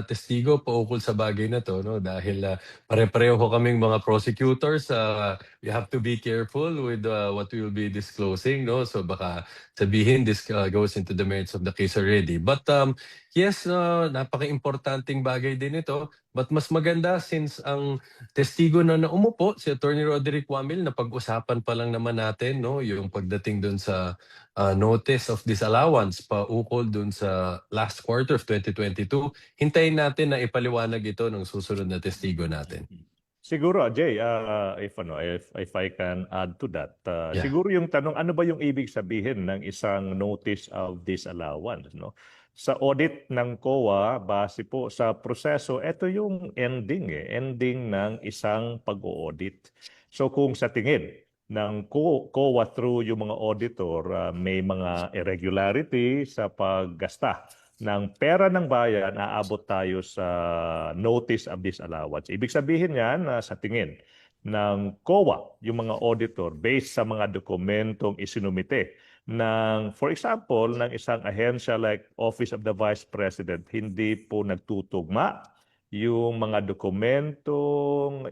testigo paukol sa bagay na to, no? Dahil pare-pareho kaming mga prosecutors. We have to be careful with what we will be disclosing, no? So baka sabihin this goes into the merits of the case already. But yes, napaka-importanting bagay din ito. But mas maganda since ang testigo na umupo, si Attorney Roderick Wamil, na pag-usapan pa lang naman natin, no? Yung pagdating dun sa notice of disallowance paukol dun sa last quarter of 2022. Hintayin natin na ipaliwanag ito ng susunod na testigo natin. Siguro, Jay, if I can add to that, siguro yung tanong, ano ba yung ibig sabihin ng isang notice of disallowance, no? Sa audit ng COA, base po sa proseso, ito yung ending ng isang pag-audit. So kung sa tingin ng COA through yung mga auditor, may mga irregularity sa paggasta ng pera ng bayan, aabot tayo sa notice of disallowance. Ibig sabihin yan sa tingin ng COA, yung mga auditor, based sa mga dokumentong isinumite ng, for example, ng isang ahensya like Office of the Vice President, hindi po nagtutugma yung mga dokumentong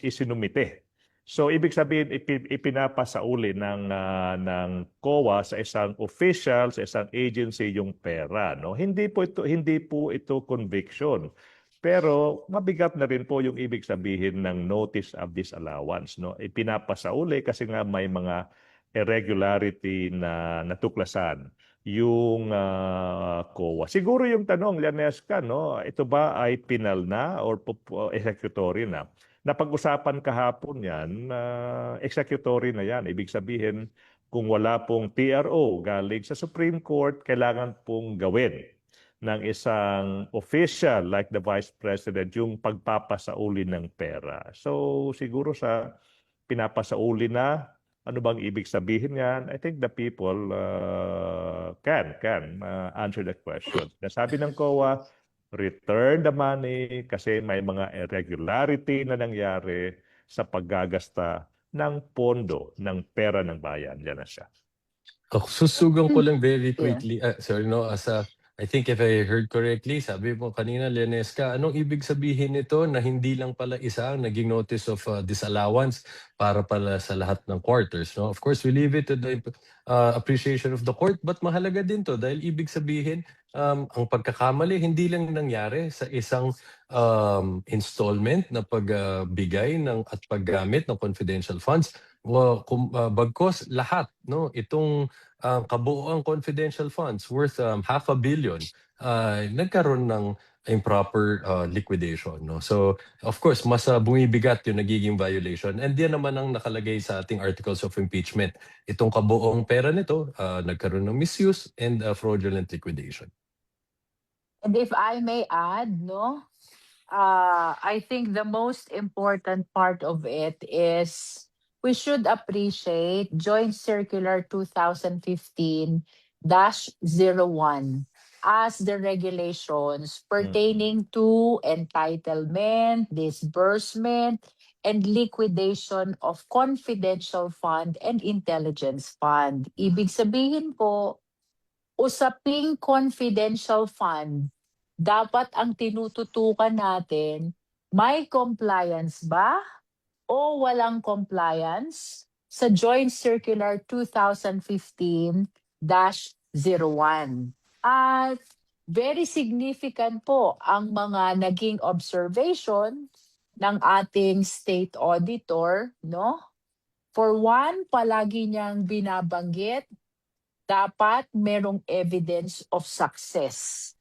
isinumite. So ibig sabihin ipinapasauli ng COA sa isang official, sa isang agency yung pera, no? Hindi po ito conviction. Pero mabigat na rin po yung ibig sabihin ng notice of disallowance, no? Ipinapasauli kasi nga may mga irregularity na natuklasan yung COA. Siguro yung tanong, Lianesca, no, ito ba ay penal na or executory na? Napag-usapan kahapon yan, executory na yan. Ibig sabihin, kung wala pong TRO galing sa Supreme Court, kailangan pong gawin ng isang official like the Vice President yung pagpapasauli ng pera. So siguro sa pinapasauli na, ano bang ibig sabihin yan? I think the people can answer the question. Nasabi ng COA, return the money kasi may mga irregularity na nangyari sa paggagasta ng pondo ng pera ng bayan. Yan na siya. Susugan ko lang very quickly. Sorry, no, I think if I heard correctly, sabi mo kanina, Leonesca, anong ibig sabihin nito na hindi lang pala isa ang naging notice of disallowance para pala sa lahat ng quarters, no? Of course, we leave it to the appreciation of the court, but mahalaga din to dahil ibig sabihin ang pagkakamali hindi lang nangyari sa isang installment na pagbigay at paggamit ng confidential funds. Bagkos lahat, no, itong kabuoang confidential funds worth $500 million nagkaroon ng improper liquidation, no? So of course mas bumibigat yung nagiging violation, and yan naman ang nakalagay sa ating articles of impeachment. Itong kabuoang pera nito nagkaroon ng misuse and fraudulent liquidation. And if I may add, no, I think the most important part of it is we should appreciate Joint Circular 2015-01 as the regulations pertaining to entitlement, disbursement, and liquidation of confidential fund and intelligence fund. Ibig sabihin po, usaping confidential fund, dapat ang tinututukan natin, may compliance ba o walang compliance sa Joint Circular 2015-01. At very significant po ang mga naging observation ng ating state auditor, no? For one, palagi niyang binabanggit, dapat merong evidence of success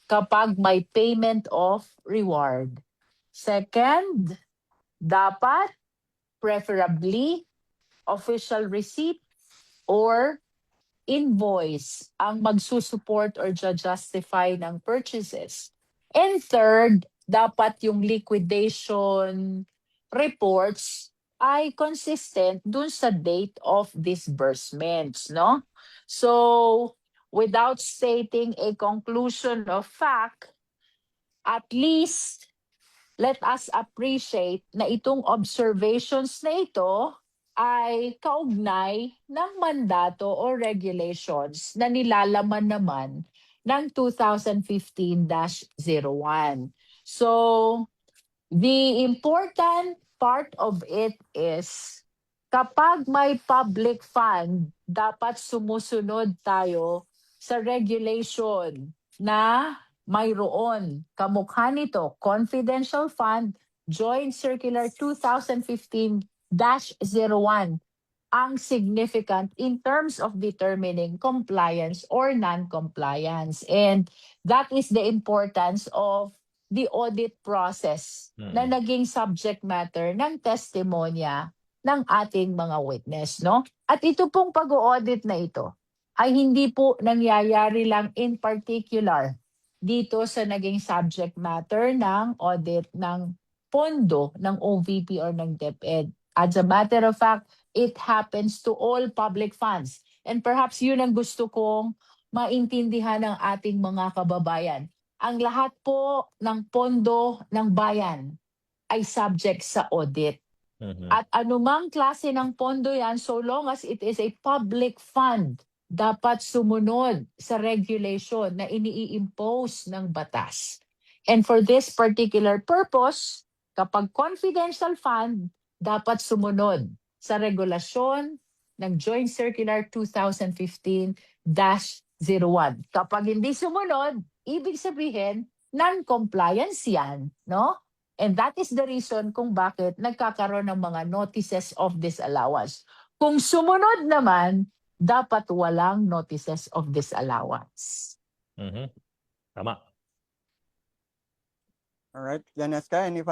kapag may payment of reward. Second, dapat preferably official receipt or invoice ang magsusupport or justify ng purchases. And third, dapat yung liquidation reports ay consistent dun sa date of disbursements, no? So, without stating a conclusion of fact, at least let us appreciate na itong observations na ito ay kaugnay ng mandato o regulations na nilalaman naman ng 2015-01. So, the important part of it is kapag may public fund, dapat sumusunod tayo sa regulation na mayroon. Kamukha nito, Confidential Fund, Joint Circular 2015-01 ang significant in terms of determining compliance or non-compliance. And that is the importance of the audit process na naging subject matter ng testimonya ng ating mga witness, no? At ito pong pag-audit na ito ay hindi po nangyayari lang in particular dito sa naging subject matter ng audit ng pondo ng OVP or ng DepEd. As a matter of fact, it happens to all public funds. And perhaps yun ang gusto kong maintindihan ng ating mga kababayan. Ang lahat po ng pondo ng bayan ay subject sa audit. At anumang klase ng pondo yan, so long as it is a public fund, dapat sumunod sa regulation na ini-impose ng batas. And for this particular purpose, kapag confidential fund, dapat sumunod sa regulasyon ng Joint Circular 2015-01. Kapag hindi sumunod, ibig sabihin, non-compliance yan, no? And that is the reason kung bakit nagkakaroon ng mga notices of disallowance. Kung sumunod naman, dapat walang notices of disallowance. Tama. All right, Janeska, any